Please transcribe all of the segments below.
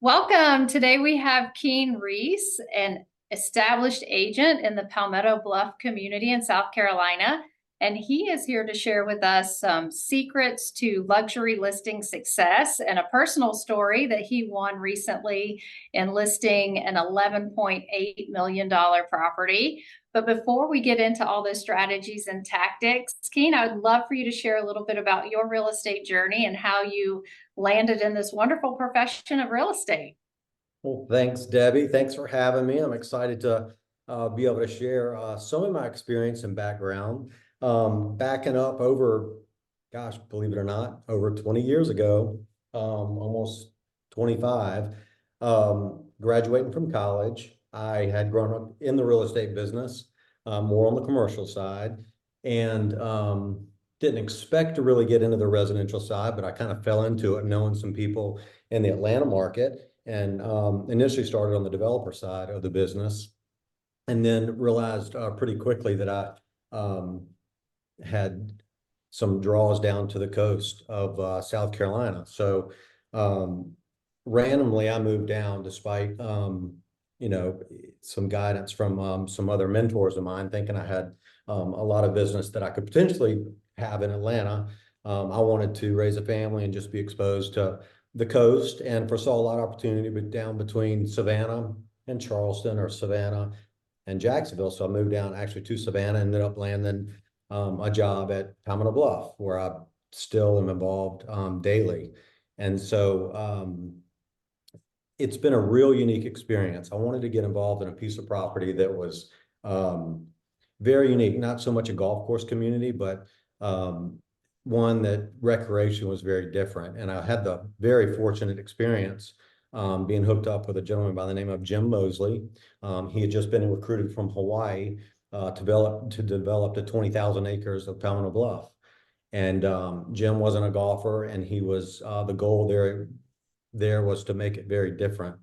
Welcome. Today we have Keene Reese, an established agent in the Palmetto Bluff community in South Carolina. And he is here to share with us some secrets to luxury listing success and a personal story that he won recently in listing an $11.8 million property. But before we get into all those strategies and tactics, Keene, I would love for you to share a little bit about your real estate journey and how you landed in this wonderful profession of real estate. Well, thanks, Debbie. Thanks for having me. I'm excited to be able to share some of my experience and background. Backing up over, gosh, believe it or not, over 20 years ago, almost 25, graduating from college. I had grown up in the real estate business, more on the commercial side, and didn't expect to really get into the residential side, but I kind of fell into it knowing some people in the Atlanta market, and initially started on the developer side of the business, and then realized pretty quickly that I had some draws down to the coast of South Carolina. So randomly, I moved down despite some guidance from some other mentors of mine, thinking I had a lot of business that I could potentially have in Atlanta. I wanted to raise a family and just be exposed to the coast, and foresaw a lot of opportunity, but down between Savannah and Charleston, or Savannah and Jacksonville. So I moved down actually to Savannah, and ended up landing a job at Palmetto Bluff, where I still am involved daily. And so it's been a real unique experience. I wanted to get involved in a piece of property that was very unique, not so much a golf course community, but one that recreation was very different. And I had the very fortunate experience being hooked up with a gentleman by the name of Jim Mosley. He had just been recruited from Hawaii to develop the 20,000 acres of Palmetto Bluff. And Jim wasn't a golfer, and he was the goal there was to make it very different,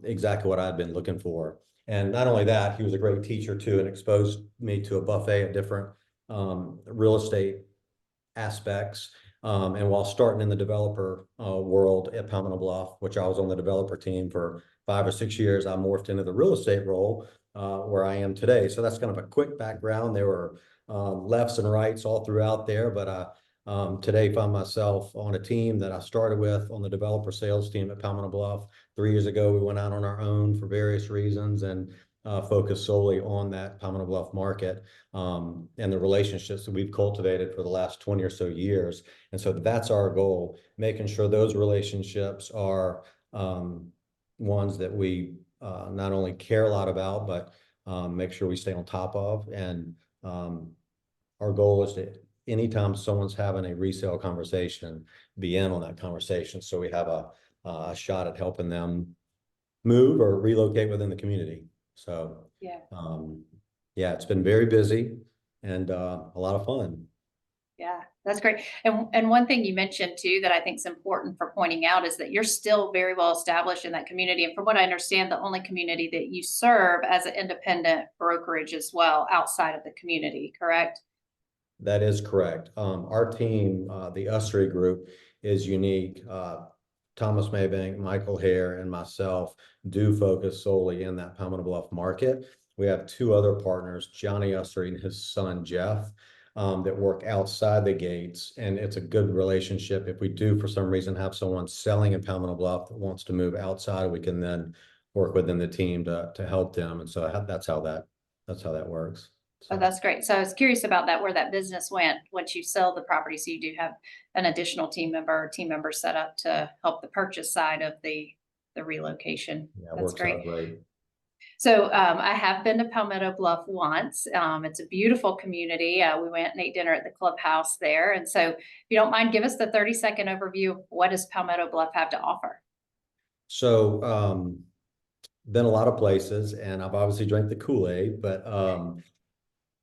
exactly what I'd been looking for. And not only that, he was a great teacher too, and exposed me to a buffet of different real estate aspects. And while starting in the developer world at Palmetto Bluff, which I was on the developer team for 5 or 6 years, I morphed into the real estate role where I am today. So that's kind of a quick background. There were lefts and rights all throughout there, but I today find myself on a team that I started with on the developer sales team at Palmetto Bluff. 3 years ago, we went out on our own for various reasons, and focused solely on that Palmetto Bluff market, and the relationships that we've cultivated for the last 20 or so years. And so that's our goal, making sure those relationships are ones that we not only care a lot about, but make sure we stay on top of. And our goal is to, anytime someone's having a resale conversation, be in on that conversation, so we have a shot at helping them move or relocate within the community. So Yeah. Yeah, it's been very busy and a lot of fun. Yeah, that's great. And one thing you mentioned too that I think is important for pointing out is that you're still very well established in that community. And from what I understand, the only community that you serve as an independent brokerage as well outside of the community, correct? That is correct. Our team, the Ussery Group, is unique. Thomas Maybank, Michael Hare, and myself do focus solely in that Palmetto Bluff market. We have two other partners, Johnny Ussery and his son Jeff, that work outside the gates, and it's a good relationship. If we do, for some reason, have someone selling in Palmetto Bluff that wants to move outside, we can then work within the team to help them. And so that's how that works. Oh, So. that's great. So I was curious about that, where that business went once you sell the property. So you do have an additional team member or team member set up to help the purchase side of the relocation. Yeah, it That's works out great. great. So I have been to Palmetto Bluff once. It's a beautiful community. We went and ate dinner at the clubhouse there. And so if you don't mind, give us the 30-second overview of what does Palmetto Bluff have to offer? So been a lot of places, and I've obviously drank the Kool-Aid, but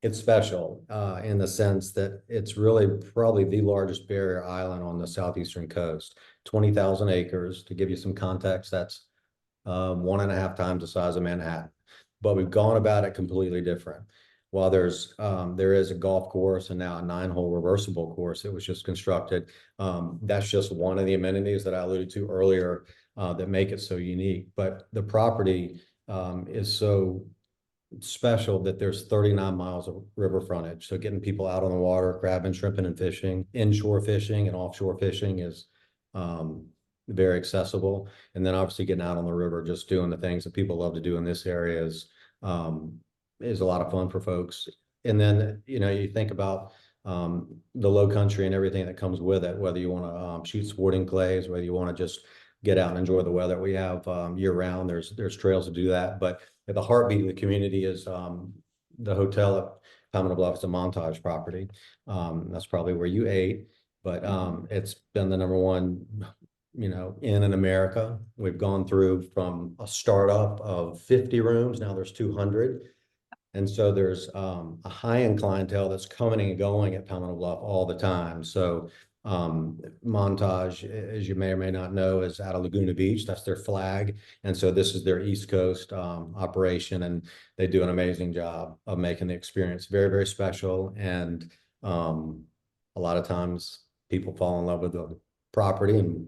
it's special in the sense that it's really probably the largest barrier island on the southeastern coast. 20,000 acres. To give you some context, that's 1.5 times the size of Manhattan. But we've gone about it completely different. while there is a golf course and now a 9-hole reversible course that was just constructed. That's just one of the amenities that I alluded to earlier that make it so unique. But the property is so special that there's 39 miles of river frontage. So getting people out on the water, crabbing, shrimping, and fishing, inshore fishing and offshore fishing is very accessible. And then obviously getting out on the river, just doing the things that people love to do in this area is a lot of fun for folks. And then, you think about the low country and everything that comes with it, whether you want to shoot sporting clays, whether you want to just get out and enjoy the weather we have year round. There's trails to do that. But at the heartbeat of the community is the hotel at Palmetto Bluff. It's a Montage property. That's probably where you ate, but it's been the number one, in America. We've gone through from a startup of 50 rooms. Now there's 200. And so there's a high-end clientele that's coming and going at Palmetto Bluff all the time. So Montage, as you may or may not know, is out of Laguna Beach. That's their flag. And so this is their East Coast operation, and they do an amazing job of making the experience very, very special. And a lot of times people fall in love with the property and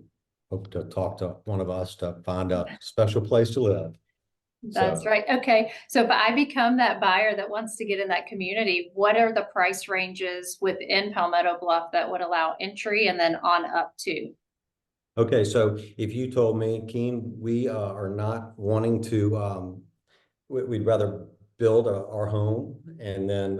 hope to talk to one of us to find a special place to live. That's right. Okay. So if I become that buyer that wants to get in that community, what are the price ranges within Palmetto Bluff that would allow entry and then on up to? Okay, so if you told me, Keene, we are not wanting to, we'd rather build our home and then,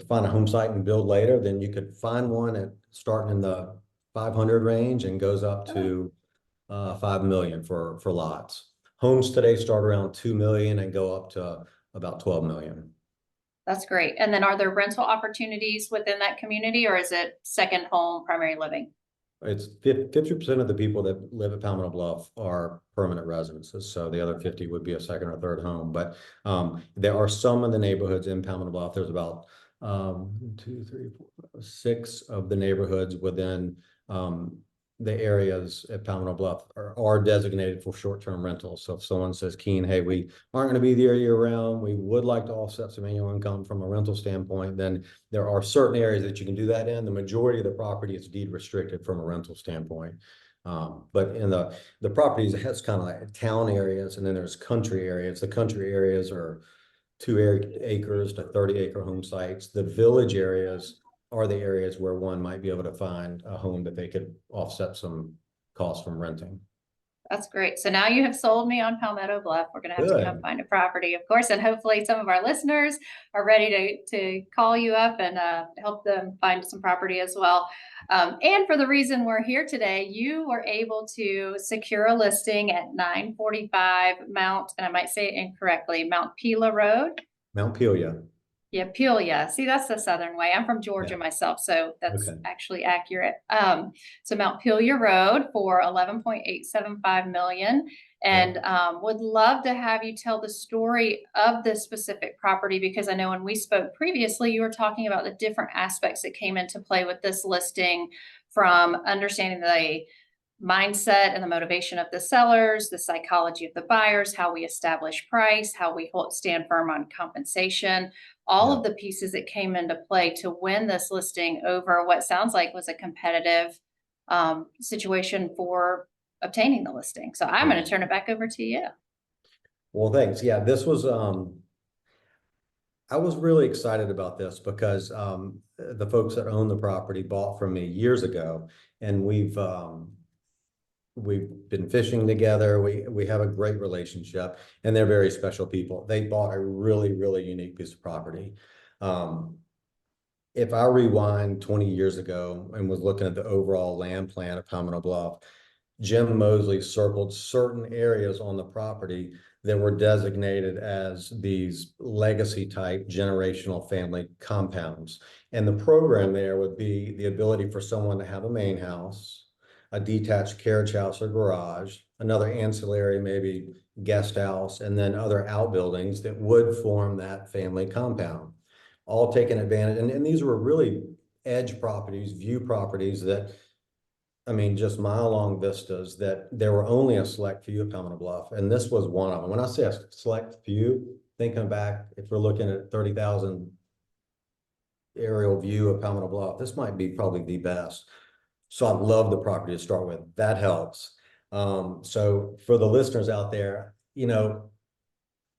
find a home site and build later, then you could find one at starting in the 500 range and goes up to 5 million for lots. Homes today start around 2 million and go up to about 12 million. That's great. And then are there rental opportunities within that community, or is it second home, primary living? It's 50% of the people that live at Palmetto Bluff are permanent residences. So the other 50 would be a second or third home. But there are some of the neighborhoods in Palmetto Bluff. There's about 2, 3, 4, 6 of the neighborhoods within the areas at Palmetto Bluff are designated for short-term rentals. So if someone says, Keene, hey, we aren't going to be there year round, we would like to offset some annual income from a rental standpoint, then there are certain areas that you can do that in. The majority of the property is deed restricted from a rental standpoint. But in the properties, it has kind of like town areas, and then there's country areas. The country areas are 2 acres to 30-acre home sites. The village areas are the areas where one might be able to find a home that they could offset some costs from renting. That's great. So now you have sold me on Palmetto Bluff. We're going to have to come find a property, of course, and hopefully some of our listeners are ready to call you up and help them find some property as well. And for the reason we're here today, you were able to secure a listing at 945 Mount, and I might say it incorrectly, Mount Pila Road. Mount Pelia. Yeah, Peoria. See, that's the southern way. I'm from Georgia myself, so that's actually accurate. So Mount Peoria Road for 11.875 million, and would love to have you tell the story of this specific property, because I know when we spoke previously, you were talking about the different aspects that came into play with this listing, from understanding the mindset and the motivation of the sellers, the psychology of the buyers, how we establish price, how we stand firm on compensation, all of the pieces that came into play to win this listing over what sounds like was a competitive situation for obtaining the listing. So I'm going to turn it back over to you. Well, thanks. Yeah, this was, I was really excited about this because the folks that own the property bought from me years ago, and we've been fishing together. We have a great relationship, and they're very special people. They bought a really, really unique piece of property. If I rewind 20 years ago and was looking at the overall land plan of Palmetto Bluff, Jim Mosley circled certain areas on the property that were designated as these legacy type generational family compounds. And the program there would be the ability for someone to have a main house, a detached carriage house or garage, another ancillary, maybe guest house, and then other outbuildings that would form that family compound, all taking advantage. And these were really edge properties, view properties that, I mean, just mile-long vistas that there were only a select few at Palmetto Bluff, and this was one of them. When I say a select few, thinking back, if we're looking at 30,000 aerial view of Palmetto Bluff, this might be probably the best. So I love the property to start with. That helps. So for the listeners out there,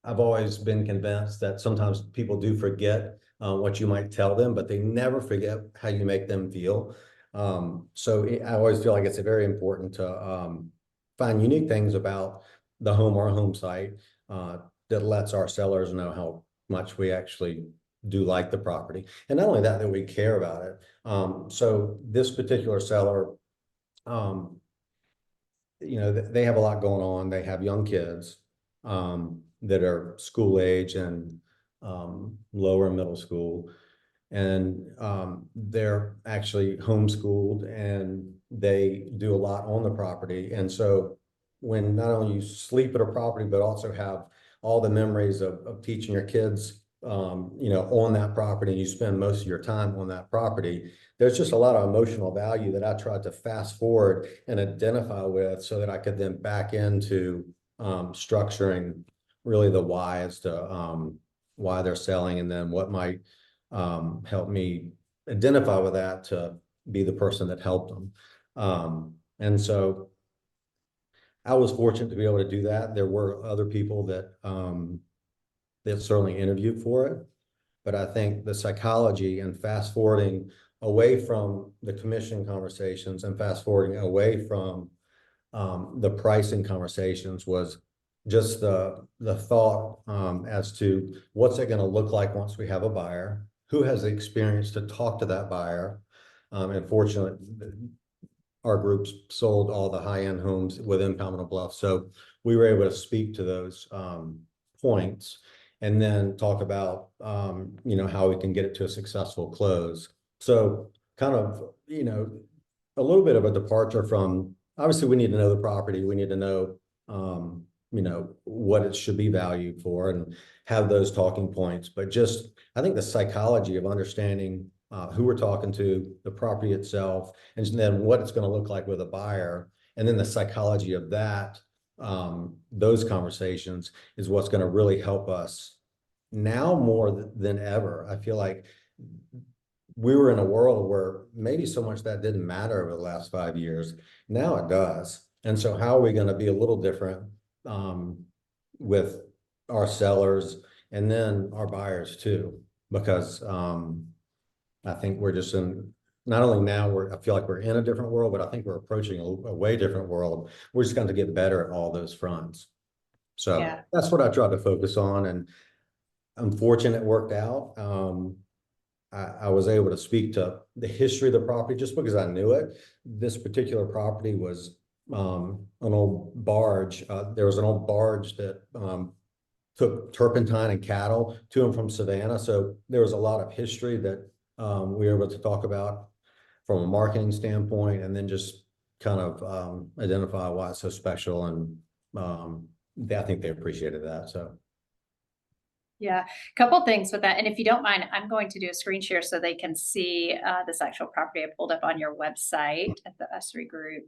I've always been convinced that sometimes people do forget what you might tell them, but they never forget how you make them feel. I always feel like it's very important to find unique things about the home or home site that lets our sellers know how much we actually do like the property. And not only that, that we care about it. So this particular seller, um, they have a lot going on. They have young kids that are school age and lower middle school. And they're actually homeschooled and they do a lot on the property. And so when not only you sleep at a property, but also have all the memories of teaching your kids, on that property, and you spend most of your time on that property, there's just a lot of emotional value that I tried to fast forward and identify with so that I could then back into structuring really the why as to why they're selling and then what might help me identify with that to be the person that helped them. And so I was fortunate to be able to do that. There were other people that certainly interviewed for it, but I think the psychology and fast forwarding away from the commission conversations and fast forwarding away from the pricing conversations was just the thought as to what's it going to look like once we have a buyer, who has the experience to talk to that buyer. And fortunately, our groups sold all the high-end homes within Palmetto Bluff. So we were able to speak to those points and then talk about, how we can get it to a successful close. So kind of, a little bit of a departure from, obviously we need to know the property. We need to know, what it should be valued for and have those talking points. But just, I think the psychology of understanding who we're talking to, the property itself, and then what it's going to look like with a buyer. And then the psychology of that, those conversations is what's going to really help us now more than ever. I feel like we were in a world where maybe so much that didn't matter over the last 5 years. Now it does. And so how are we going to be a little different with our sellers and then our buyers too? Because I think we're just in, not only now I feel like we're in a different world, but I think we're approaching a way different world. We're just going to get better at all those fronts. So Yeah. that's what I tried to focus on, and I'm fortunate it worked out. I was able to speak to the history of the property just because I knew it. This particular property was an old barge. There was an old barge that took turpentine and cattle to and from Savannah. So there was a lot of history that we were able to talk about from a marketing standpoint, and then just kind of identify why it's so special. And I think they appreciated that. So. Yeah, a couple things with that. And if you don't mind, I'm going to do a screen share so they can see this actual property I pulled up on your website at the Usry Group.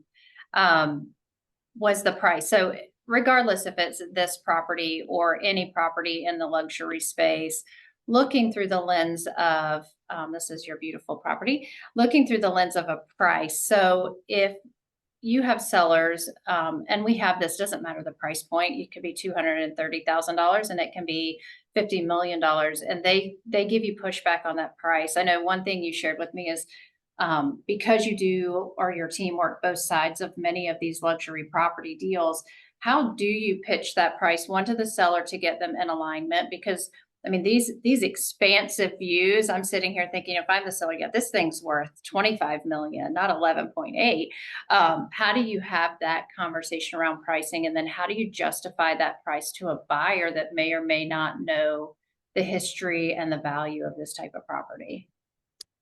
Was the price. So regardless if it's this property or any property in the luxury space, looking through the lens of, this is your beautiful property, looking through the lens of a price. So if you have sellers, and we have this, doesn't matter the price point, it could be $230,000 and it can be $50 million. And they give you pushback on that price. I know one thing you shared with me is because you do, or your team work both sides of many of these luxury property deals, how do you pitch that price, one, to the seller to get them in alignment? Because I mean, these expansive views, I'm sitting here thinking, if I'm the seller, yeah, this thing's worth 25 million, not 11.8. How do you have that conversation around pricing? And then how do you justify that price to a buyer that may or may not know the history and the value of this type of property?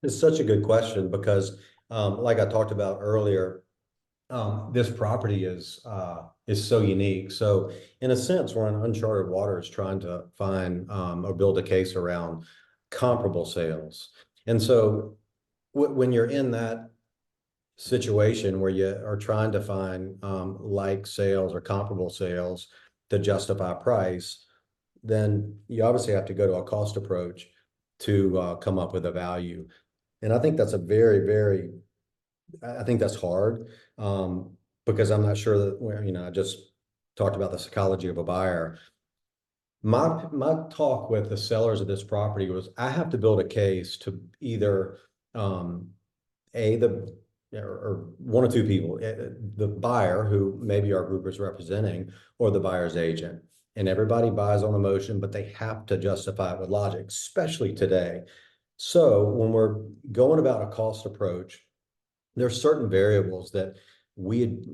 It's such a good question because, like I talked about earlier, this property is so unique. So in a sense, we're in uncharted waters trying to find or build a case around comparable sales. And so when you're in that situation where you are trying to find like sales or comparable sales to justify price, then you obviously have to go to a cost approach to come up with a value. And I think that's a I think that's hard, because I'm not sure that, I just talked about the psychology of a buyer. My talk with the sellers of this property was I have to build a case to either, a the or one or two people, the buyer who maybe our group is representing, or the buyer's agent. And everybody buys on emotion, but they have to justify it with logic, especially today. So when we're going about a cost approach, there's certain variables that we had,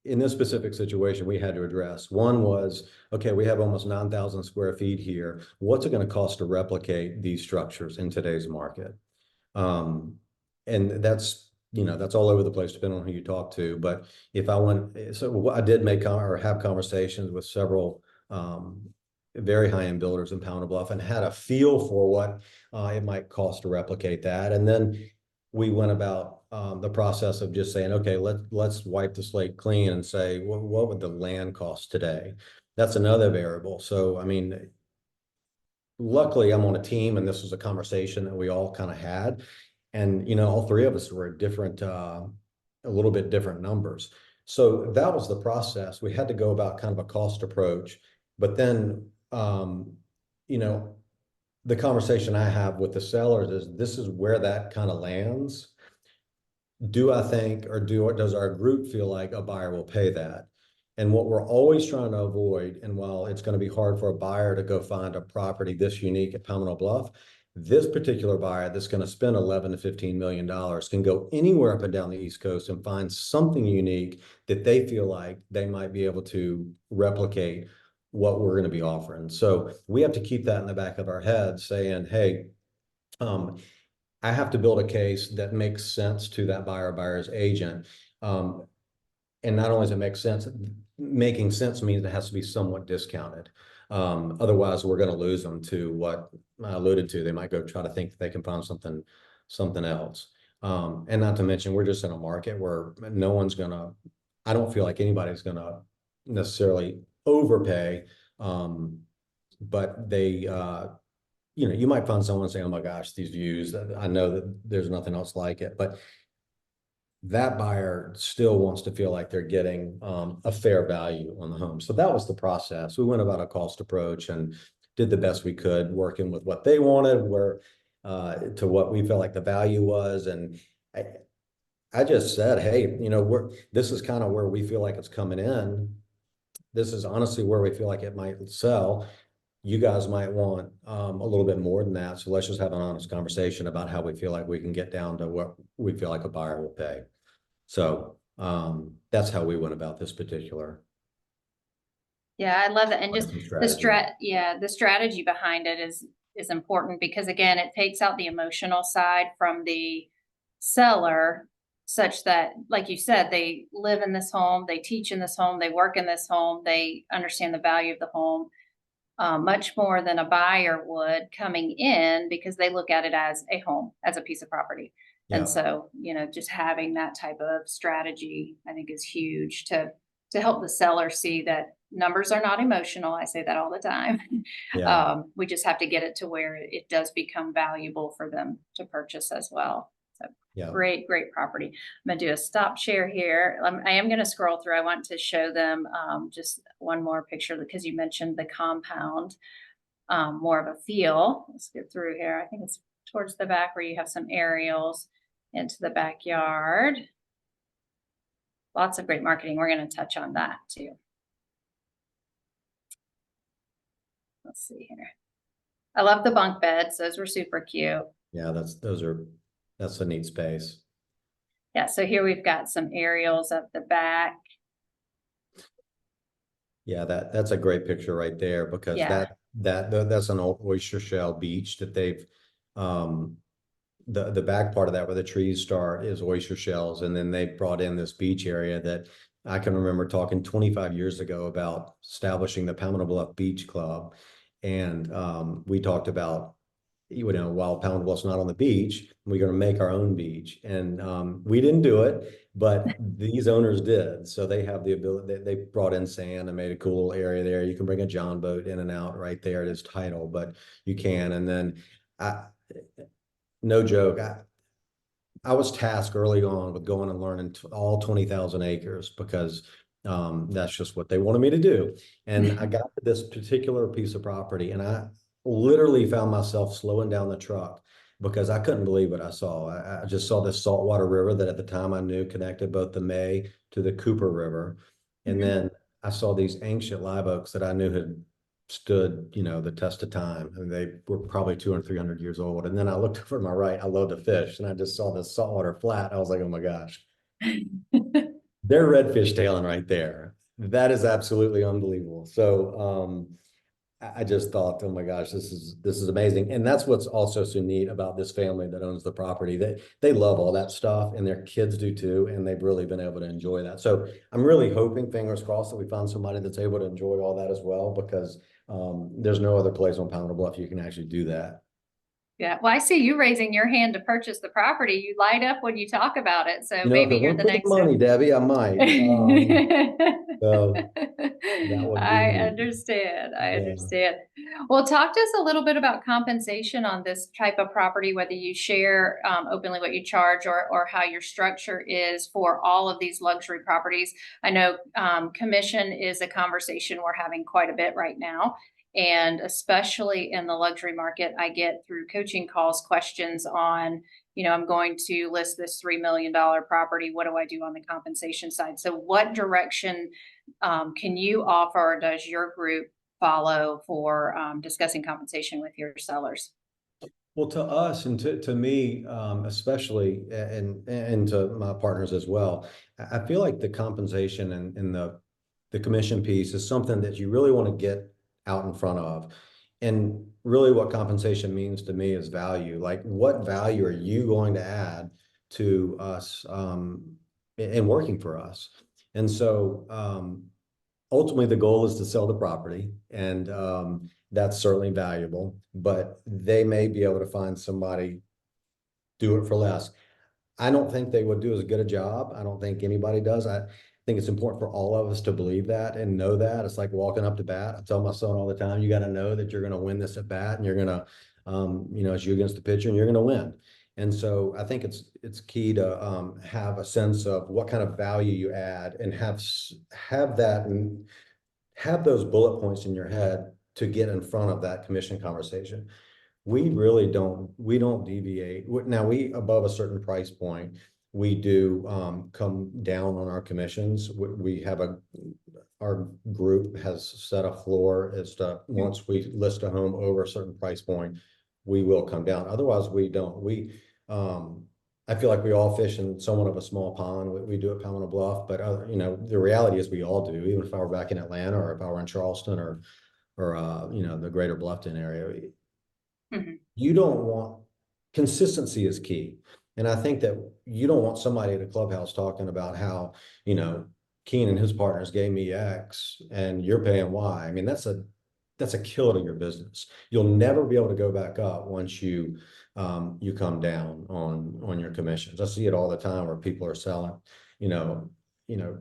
in this specific situation, we had to address. One was, okay, we have almost 9,000 square feet here. What's it going to cost to replicate these structures in today's market? Um, and that's all over the place, depending on who you talk to. But if I went, so I did or have conversations with several very high-end builders in Pound Bluff, and had a feel for what it might cost to replicate that. And then we went about the process of just saying, okay, let's wipe the slate clean and say, what would the land cost today? That's another variable. So, I mean, luckily I'm on a team, and this was a conversation that we all kind of had. And, all three of us were at a little bit different numbers. So that was the process. We had to go about kind of a cost approach, but then, you know, the conversation I have with the sellers is, this is where that kind of lands. Do I think, or does our group feel like a buyer will pay that? And what we're always trying to avoid, and while it's going to be hard for a buyer to go find a property this unique at Pompano Bluff, this particular buyer that's going to spend 11 to $15 million can go anywhere up and down the East Coast and find something unique that they feel like they might be able to replicate what we're going to be offering. So we have to keep that in the back of our head, saying, hey, I have to build a case that makes sense to that buyer's agent. Um, and not only does it make sense, making sense means it has to be somewhat discounted. Otherwise, we're going to lose them to what I alluded to. They might go try to think they can find something else. And not to mention, we're just in a market where no one's going to, I don't feel like anybody's going to necessarily overpay. But you might find someone saying, oh my gosh, these views, I know that there's nothing else like it, but that buyer still wants to feel like they're getting a fair value on the home. So that was the process. We went about a cost approach and did the best we could, working with what they wanted, to what we felt like the value was. And I just said, hey, this is kind of where we feel like it's coming in. This is honestly where we feel like it might sell. You guys might want a little bit more than that. So let's just have an honest conversation about how we feel like we can get down to what we feel like a buyer will pay. So that's how we went about this particular Yeah, I love it. And just strategy. the strategy behind it is important, because again, it takes out the emotional side from the seller, such that, like you said, they live in this home, they teach in this home, they work in this home, they understand the value of the home, much more than a buyer would coming in, because they look at it as a home, as a piece of property. And Yeah. so, just having that type of strategy, I think, is huge to help the seller see that numbers are not emotional. I say that all the time. Yeah. We just have to get it to where it does become valuable for them to purchase as well. So Yeah. great, great property. I'm gonna do a stop share here. I am gonna scroll through. I want to show them just one more picture, because you mentioned the compound, more of a feel. Let's get through here. I think it's towards the back where you have some aerials into the backyard. Lots of great marketing. We're going to touch on that too. Let's see here. I love the bunk beds. Those were super cute. Yeah, that's a neat space. Yeah, so here we've got some aerials up the back. Yeah, that's a great picture right there, because Yeah. that's an old oyster shell beach that they've the back part of that where the trees start is oyster shells, and then they brought in this beach area that I can remember talking 25 years ago about establishing the Pamela Bluff Beach Club. And we talked about while Pound Bluff's not on the beach, we're going to make our own beach. And we didn't do it, but these owners did. So they have the ability, they brought in sand and made a cool little area there. You can bring a John boat in and out right there at his title, but you can. And then I, no joke, I was tasked early on with going and learning all 20,000 acres because that's just what they wanted me to do. And I got to this particular piece of property and I literally found myself slowing down the truck because I couldn't believe what I saw. I just saw this saltwater river that at the time I knew connected both the May to the Cooper River. And Mhm. then I saw these ancient live oaks that I knew had stood, the test of time. And they were probably 200, 300 years old. And then I looked over to my right, I love to fish, and I just saw this saltwater flat. I was like, oh my gosh, they're redfish tailing right there. That is absolutely unbelievable. So I just thought, oh my gosh, this is amazing. And that's what's also so neat about this family that owns the property. They love all that stuff and their kids do too. And they've really been able to enjoy that. So I'm really hoping, fingers crossed, that we find somebody that's able to enjoy all that as well, because there's no other place on Pound Bluff you can actually do that. Yeah, well, I see you raising your hand to purchase the property. You light up when you talk about it, so If maybe it you're weren't the for the next. money, Debbie, I might. So that would be I me. understand. I Yeah. understand. Well, talk to us a little bit about compensation on this type of property, whether you share openly what you charge or how your structure is for all of these luxury properties. I know commission is a conversation we're having quite a bit right now. And especially in the luxury market, I get through coaching calls questions on, I'm going to list this $3 million property. What do I do on the compensation side? So, what direction can you offer, or does your group follow for discussing compensation with your sellers? Well, to us and to me, especially, and to my partners as well, I feel like the compensation and the commission piece is something that you really want to get out in front of. And really what compensation means to me is value. Like, what value are you going to add to us in working for us? And so ultimately the goal is to sell the property, and that's certainly valuable, but they may be able to find somebody do it for less. I don't think they would do as good a job. I don't think anybody does. I think it's important for all of us to believe that and know that. It's like walking up to bat. I tell my son all the time, you got to know that you're going to win this at bat, and you're going to, it's you against the pitcher and you're going to win. And so I think it's key to have a sense of what kind of value you add, and have that and have those bullet points in your head to get in front of that commission conversation. We don't deviate. Now, we above a certain price point, we do come down on our commissions. We have our group has set a floor as to once we list a home over a certain price point, we will come down. Otherwise, we don't. I feel like we all fish in somewhat of a small pond. We do at Pamela Bluff, but the reality is we all do. Even if I were back in Atlanta, or if I were in Charleston, or the greater Bluffton area, Mhm. you don't want consistency is key. And I think that you don't want somebody at a clubhouse talking about how, Keene and his partners gave me X and you're paying Y. I mean, that's a killer to your business. You'll never be able to go back up once you come down on your commissions. I see it all the time where people are selling, you know,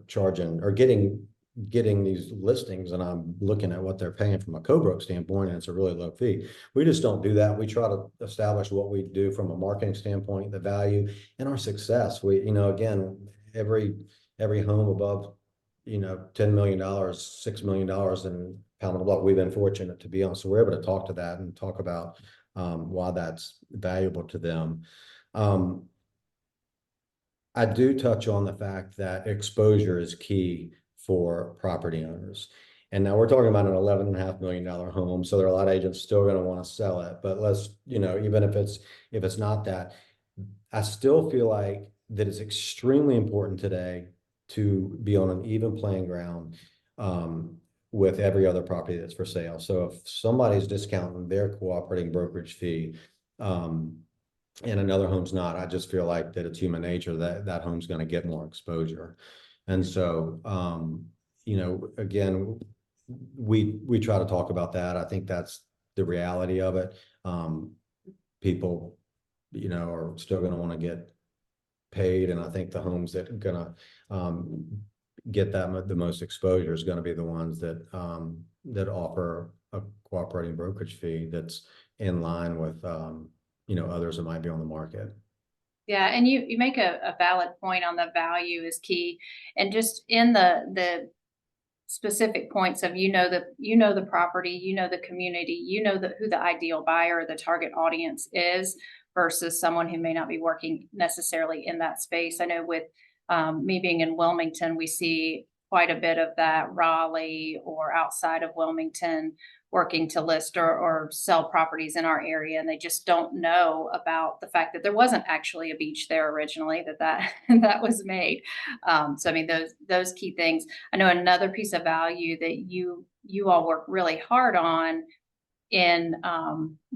charging or getting these listings, and I'm looking at what they're paying from a co-broke standpoint, and it's a really low fee. We just don't do that. We try to establish what we do from a marketing standpoint, the value and our success. We, again, every home above, $10 million, $6 million in Palmetto Block, we've been fortunate to be on. So we're able to talk to that and talk about why that's valuable to them. Um, I do touch on the fact that exposure is key for property owners. And now we're talking about an $11.5 million home. So there are a lot of agents still going to want to sell it. But let's, even if it's not that, I still feel like that it's extremely important today to be on an even playing ground with every other property that's for sale. So if somebody's discounting their cooperating brokerage fee, and another home's not, I just feel like that it's human nature that that home's going to get more exposure. And so, again, we try to talk about that. I think that's the reality of it. people, are still going to want to get paid. And I think the homes that are going to get the most exposure is going to be the ones that offer a cooperating brokerage fee that's in line with others that might be on the market. Yeah, and you make a valid point on the value is key. And just in the specific points of the property, the community, who the ideal buyer or the target audience is versus someone who may not be working necessarily in that space. I know with me being in Wilmington, we see quite a bit of that, Raleigh or outside of Wilmington, working to list or sell properties in our area, and they just don't know about the fact that there wasn't actually a beach there originally, that that was made. So I mean, those key things. I know another piece of value that you all work really hard on in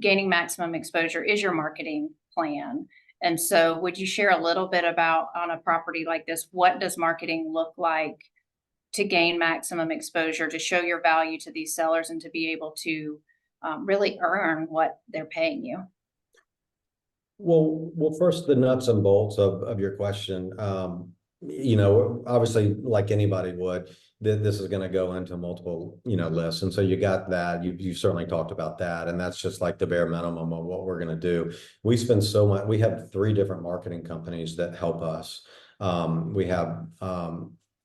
gaining maximum exposure is your marketing plan. And so would you share a little bit about, on a property like this, what does marketing look like to gain maximum exposure, to show your value to these sellers and to be able to really earn what they're paying you? Well, first, the nuts and bolts of your question. Obviously, like anybody would, this is going to go into multiple, lists. And so you got that. You certainly talked about that. And that's just like the bare minimum of what we're going to do. We spend so much. We have 3 different marketing companies that help us. We have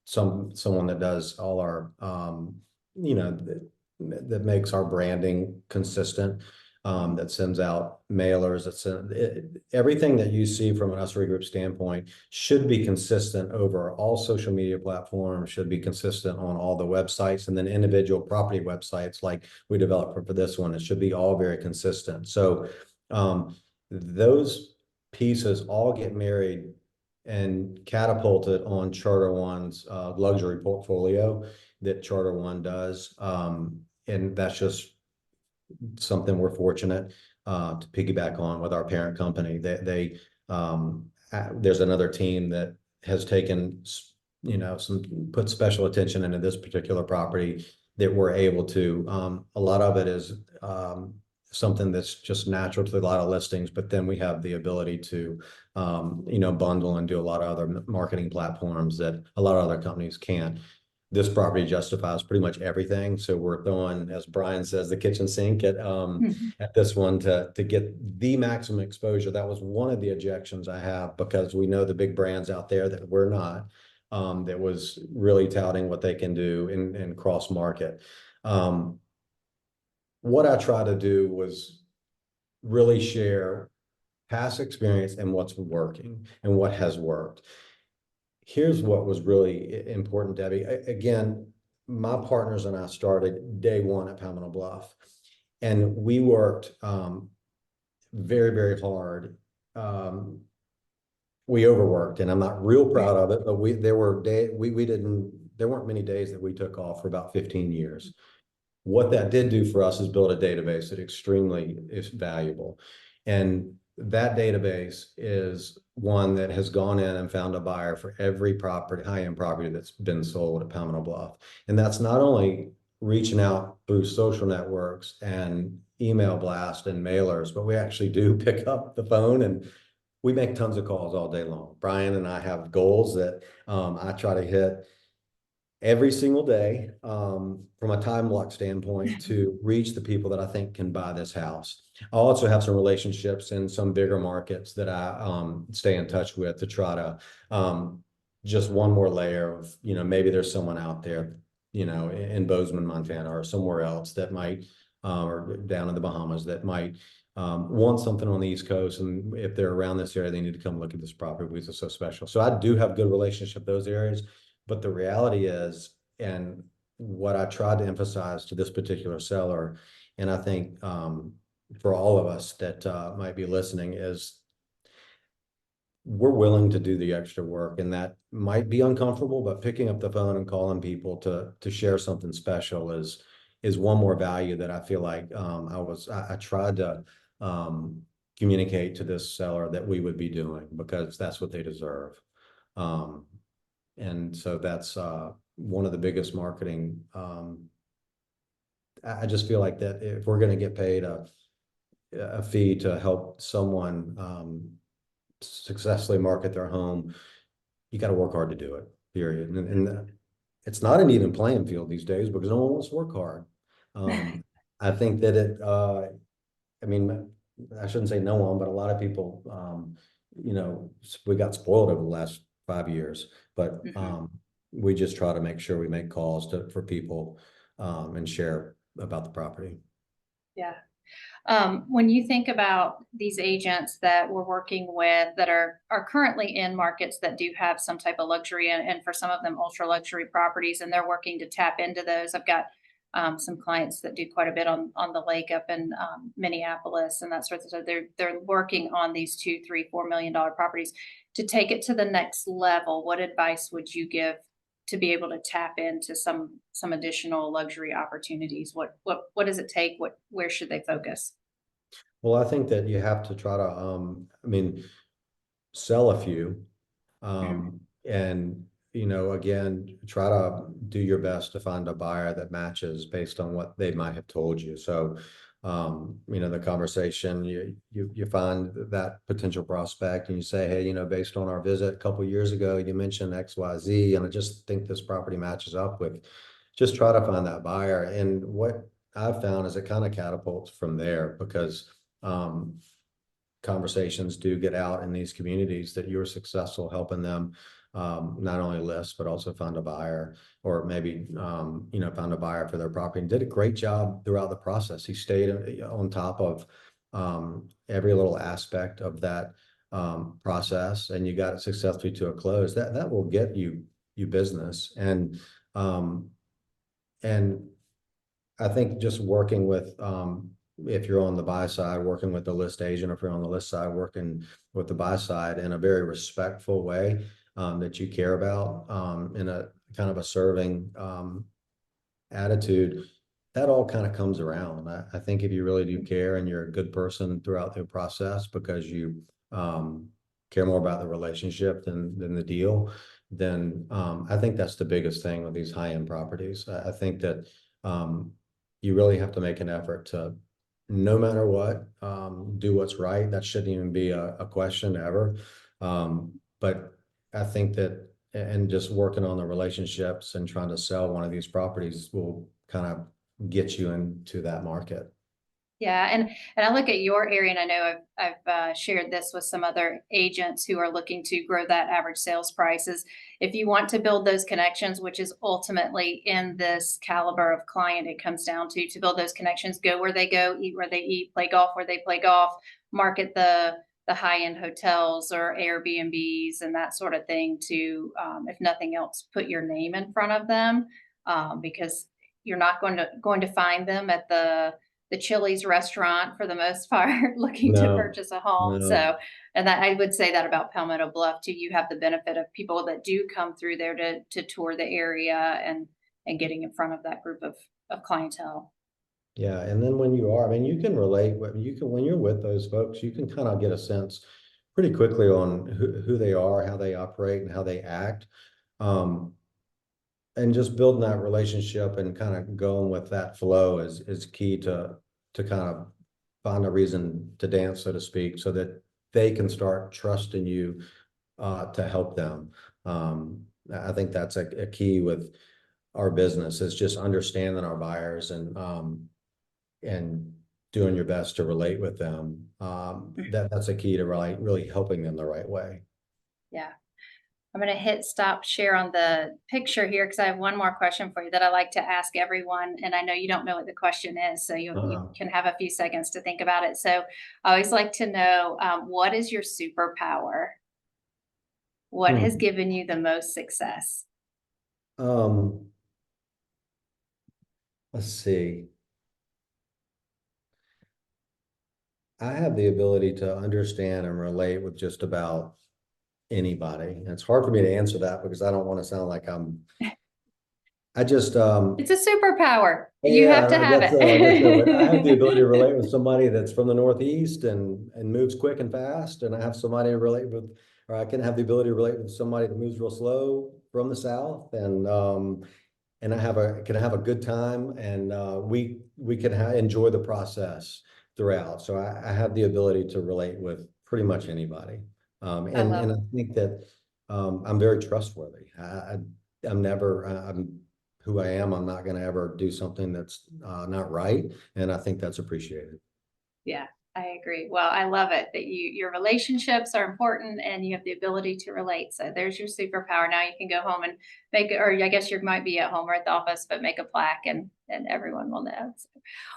someone that does all our, that makes our branding consistent. That sends out mailers, everything that you see from an Ussery Group standpoint should be consistent over all social media platforms, should be consistent on all the websites, and then individual property websites like we developed for this one. It should be all very consistent. So those pieces all get married and catapulted on Charter One's luxury portfolio that Charter One does. And that's just something we're fortunate to piggyback on with our parent company. There's another team that has taken, put special attention into this particular property that we're able to. A lot of it is something that's just natural to a lot of listings, but then we have the ability to, bundle and do a lot of other marketing platforms that a lot of other companies can't. This property justifies pretty much everything. So we're throwing, as Brian says, the kitchen sink at this one to get the maximum exposure. That was one of the objections I have, because we know the big brands out there that we're not, that was really touting what they can do in cross market. What I try to do was really share past experience and what's working and what has worked. Here's what was really important, Debbie. Again, my partners and I started day one at Palmetto Bluff, and we worked very, very hard. We overworked, and I'm not real proud of it, but there weren't many days that we took off for about 15 years. What that did do for us is build a database that extremely is valuable. And that database is one that has gone in and found a buyer for every property, high-end property that's been sold at Palmetto Bluff. And that's not only reaching out through social networks and email blast and mailers, but we actually do pick up the phone and we make tons of calls all day long. Brian and I have goals that I try to hit every single day, from a time block standpoint, to reach the people that I think can buy this house. I also have some relationships in some bigger markets that I stay in touch with to try to just one more layer of, maybe there's someone out there, in Bozeman, Montana, or somewhere else that might, or down in the Bahamas, that might want something on the East Coast. And if they're around this area, they need to come look at this property because it's so special. So I do have good relationship in those areas. But the reality is, and what I tried to emphasize to this particular seller, and I think for all of us that might be listening, is we're willing to do the extra work, and that might be uncomfortable, but picking up the phone and calling people to share something special is one more value that I feel like I tried to communicate to this seller that we would be doing, because that's what they deserve. And so that's one of the biggest marketing. I just feel like that if we're going to get paid a a fee to help someone successfully market their home, you got to work hard to do it, period. And it's not an even playing field these days because no one wants to work hard. I think that I mean, I shouldn't say no one, but a lot of people, we got spoiled over the last 5 years, but Mhm. we just try to make sure we make calls for people and share about the property. Yeah. When you think about these agents that we're working with that are currently in markets that do have some type of luxury and for some of them ultra luxury properties, and they're working to tap into those. I've got some clients that do quite a bit on the lake up in Minneapolis and that sort of stuff. They're working on these 2, 3, $4 million properties to take it to the next level. What advice would you give to be able to tap into some additional luxury opportunities? What does it take? Where should they focus? Well, I think that you have to try to, I mean, sell a few. Mhm. And, again, try to do your best to find a buyer that matches based on what they might have told you. So, the conversation, you find that potential prospect and you say, hey, based on our visit a couple of years ago, you mentioned XYZ, and I just think this property matches up with, just try to find that buyer. And what I've found is it kind of catapults from there because, conversations do get out in these communities that you're successful helping them not only list but also find a buyer, or maybe found a buyer for their property and did a great job throughout the process. He stayed on top of every little aspect of that process, and you got it successfully to a close. That will get you business. Um, and I think just working with, if you're on the buy side, working with the list agent, if you're on the list side, working with the buy side in a very respectful way, that you care about, in a kind of a serving, attitude, that all kind of comes around. I think if you really do care and you're a good person throughout the process because you, care more about the relationship than the deal, then, I think that's the biggest thing with these high-end properties. I think that, you really have to make an effort to, no matter what, do what's right. That shouldn't even be a question ever. But I think that, and just working on the relationships and trying to sell one of these properties will kind of get you into that market. Yeah, and I look at your area, and I know I've shared this with some other agents who are looking to grow that average sales prices. If you want to build those connections, which is ultimately in this caliber of client, it comes down to build those connections, go where they go, eat where they eat, play golf where they play golf, market the high end hotels or Airbnbs and that sort of thing to, if nothing else, put your name in front of them, because you're not going to find them at the Chili's restaurant for the most part looking to No, purchase a home. no. So, and that I would say that about Palmetto Bluff too. You have the benefit of people that do come through there to tour the area and getting in front of that group of clientele. Yeah, and then when you are, I mean, you can relate, you can, when you're with those folks, you can kind of get a sense pretty quickly on who they are, how they operate, and how they act. Um, and just building that relationship and kind of going with that flow is key to kind of find a reason to dance, so to speak, so that they can start trusting you to help them. I think that's a key with our business, is just understanding our buyers and doing your best to relate with them. Mhm. That's a key to really helping them the right way. Yeah. I'm going to hit stop share on the picture here because I have one more question for you that I like to ask everyone. And I know you don't know what the question is, so you Uh, can have a few seconds to think about it. So I always like to know, what is your superpower? What has hmm. given you the most success? um, let's see. I have the ability to understand and relate with just about anybody. And it's hard for me to answer that because I don't want to sound like I just, It's a superpower. You have to yeah, have I guess so, but I have the ability to it. relate with somebody that's from the Northeast and moves quick and fast, and I have somebody to relate with, or I can have the ability to relate with somebody that moves real slow from the South, and I can have a good time, and we can enjoy the process throughout. So I have the ability to relate with pretty much anybody. I love And it. I think that I'm very trustworthy. I'm never, I'm who I am. I'm not going to ever do something that's not right. And I think that's appreciated. Yeah, I agree. Well, I love it that your relationships are important and you have the ability to relate. So there's your superpower. Now you can go home and make, or I guess you might be at home or at the office, but make a plaque and everyone will know. So,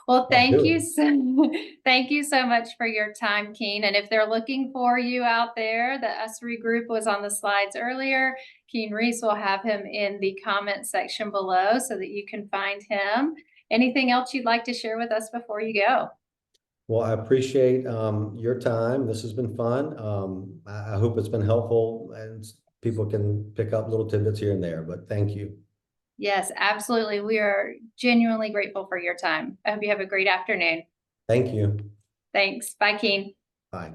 well, I'll thank do you it. so thank you so much for your time, Keene. And if they're looking for you out there, the USRE group was on the slides earlier. Keene Reese will have him in the comment section below so that you can find him. Anything else you'd like to share with us before you go? Well, I appreciate your time. This has been fun. I hope it's been helpful and people can pick up little tidbits here and there, but thank you. Yes, absolutely. We are genuinely grateful for your time. I hope you have a great afternoon. Thank you. Thanks. Bye, Keen. Bye.